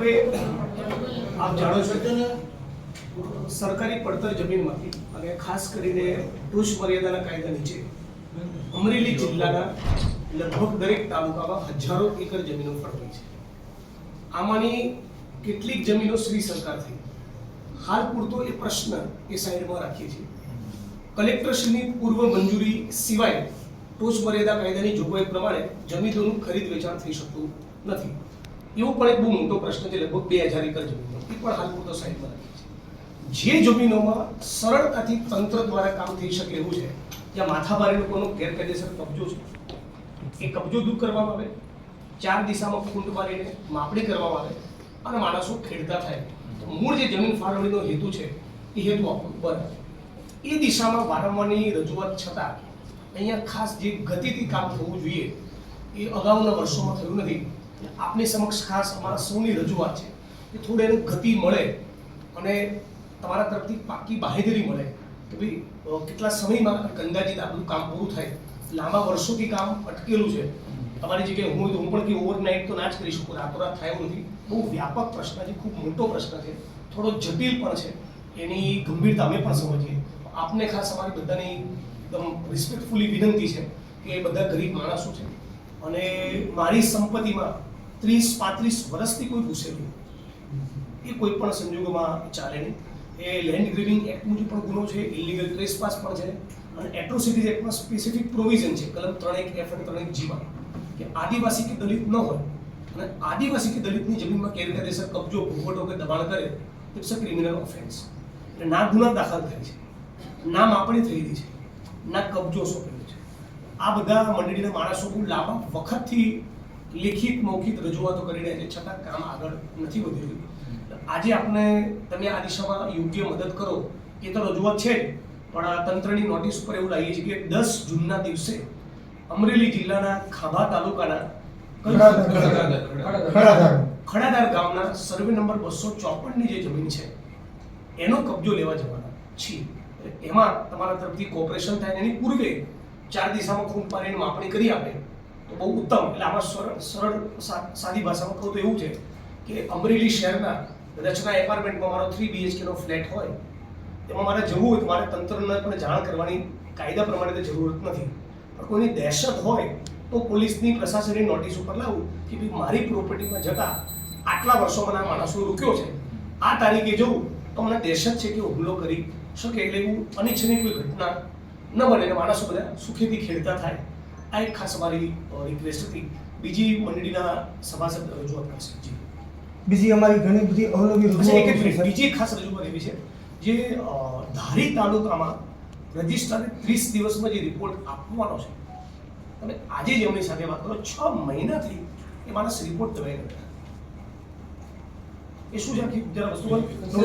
હવે આપ જાણો છો સરકારી પડતર જમીનમાંથી અને ખાસ કરીને ટોચ મર્યાદાના કાયદા નીચે અમરેલી જિલ્લાના લગભગ દરેક તાલુકામાં હજારો એકર જમીનો ફળવાઈ છે। આમાંની કેટલીક જમીનો શ્રી સરકાર થઈ। હાલ પૂરતો એ પ્રશ્ન એ સાઈડમાં રાખીએ છીએ। કલેક્ટરશ્રીની પૂર્વ મંજૂરી સિવાય ટોચ મર્યાદા કાયદાની જોગવાઈ પ્રમાણે જમીનોનું ખરીદ વેચાણ થઈ શકતું નથી। એવો પણ એક બહુ મોટો પ્રશ્ન છે, લગભગ 2000 એકર જમીનો એ પણ હાલ પૂરતો સાઈડમાં રાખીએ છીએ। જે જમીનોમાં સરળતાથી તંત્ર દ્વારા કામ થઈ શકે એવું છે, જ્યાં માથાભારે લોકોનો ગેરકાયદેસર કબજો છે, એ કબજો દૂર કરવામાં આવે, 4 દિશામાં ખૂંટ મારીને માપણી કરવામાં આવે અને માણસો ખેડતા થાય, તો મૂળ જે જમીન ફાળવણીનો હેતુ છે એ હેતુ આપણો બને। એ દિશામાં વારંવારની રજૂઆત છતાં અહીંયા ખાસ જે ગતિથી કામ થવું જોઈએ એ અગાઉના વર્ષોમાં થયું નથી। આપની સમક્ષ ખાસ અમારા સૌની રજૂઆત છે કે થોડી એને ગતિ મળે અને તમારા તરફથી પાકી બાહેધરી મળે કે ભાઈ કેટલા સમયમાં અંદાજિત આપણું કામ પૂરું થાય। લાંબા વર્ષોથી કામ અટકેલું છે। તમારી જગ્યાએ હું પણ કે ઓવરનાઇટ તો ના જ કરી શકું, રાતોરાત થાય એવું નથી। બહુ વ્યાપક પ્રશ્ન છે, ખૂબ મોટો પ્રશ્ન છે, થોડો જટિલ પણ છે, એની ગંભીરતા અમે પણ સમજીએ। આપને ખાસ અમારી બધાની એકદમ રિસ્પેક્ટફુલી વિનંતી છે કે એ બધા ગરીબ માણસો છે અને મારી સંપત્તિમાં 30-35 વર્ષથી કોઈ ઘૂસેલું એ કોઈ પણ સંજોગોમાં ચાલે નહીં। એ લેન્ડ ગ્રેબિંગ એક્ટ મુજબ પણ ગુનો છે, ઇલીગલ ટ્રેસપાસ પણ છે અને એટ્રોસિટીઝ એક્ટમાં સ્પેસિફિક પ્રોવિઝન છે કલમ 3(1)F અને 3(1)G માં કે આદિવાસી કે દલિત ન હોય અને આદિવાસી કે દલિતની જમીનમાં ગેરકાયદેસર કબજો, ભૂખવટો કે દબાણ કરે ઇટ્સ અ ક્રિમિનલ ઓફેન્સ। એટલે ના ગુના દાખલ થાય છે, ના માપણી થયેલી છે, ના કબજો સોંપેલો છે। આ બધા મંડળીના માણસો બહુ લાંબા વખતથી લેખિત મૌખિક રજૂઆતો કરી રહ્યા છે, છતાં કામ આગળ નથી વધી રહ્યું। આજે આપણે તમે આ દિશામાં યોગ્ય મદદ કરો એ તો રજૂઆત છે, પણ તંત્રની નોટિસ ઉપર એવું લાગે છે કે 10 જૂનના દિવસે અમરેલી જિલ્લાના ખાંભા તાલુકાના ખડાદાર ગામના સર્વે નંબર 254ની જે જમીન છે એનો કબજો લેવા જવાના છીએ। એમાં તમારા તરફથી કોઓપરેશન થાય, એની પૂર્વે 4 દિશામાં ખૂંટ પાડીને માપણી કરી આપે તો બહુ ઉત્તમ। એટલે આમાં સરળ સાદી ભાષામાં કહું તો એવું છે કે અમરેલી શહેરના રચના એપાર્ટમેન્ટમાં મારો 3 BHK નો ફ્લેટ હોય, એમાં મારે જવું હોય તો મારે તંત્રને પણ જાણ કરવાની કાયદા પ્રમાણે તો જરૂરત નથી, પણ કોઈની દહેશત હોય તો પોલીસની પ્રશાસનની નોટિસ ઉપર લાવું કે ભાઈ મારી પ્રોપર્ટીમાં જતા આટલા વર્ષોમાં આ માણસો રૂક્યો છે, આ તારીખે જવું તો મને દહેશત છે કે હુમલો કરી શકે। એટલે એવું અનિચ્છનીય કોઈ ઘટના ન બને અને માણસો બધા સુખેથી ખેડતા થાય। આ એક ખાસ મારી રિક્વેસ્ટ હતી। બીજી મંડળીના સભાસદ રજૂઆત કરશે। જી બીજી અમારી ઘણી બધી અવનવી રજૂઆત બીજી ખાસ રજૂઆત એવી છે જે ધારી તાલુકામાં રજિસ્ટર 30 દિવસમાં જે રિપોર્ટ આપવાનો છે, તમે આજે જ એમની સાથે વાત કરો, 6 મહિનાથી એ માણસ રિપોર્ટ તમે એ શું છે આખી જરા વસ્તુ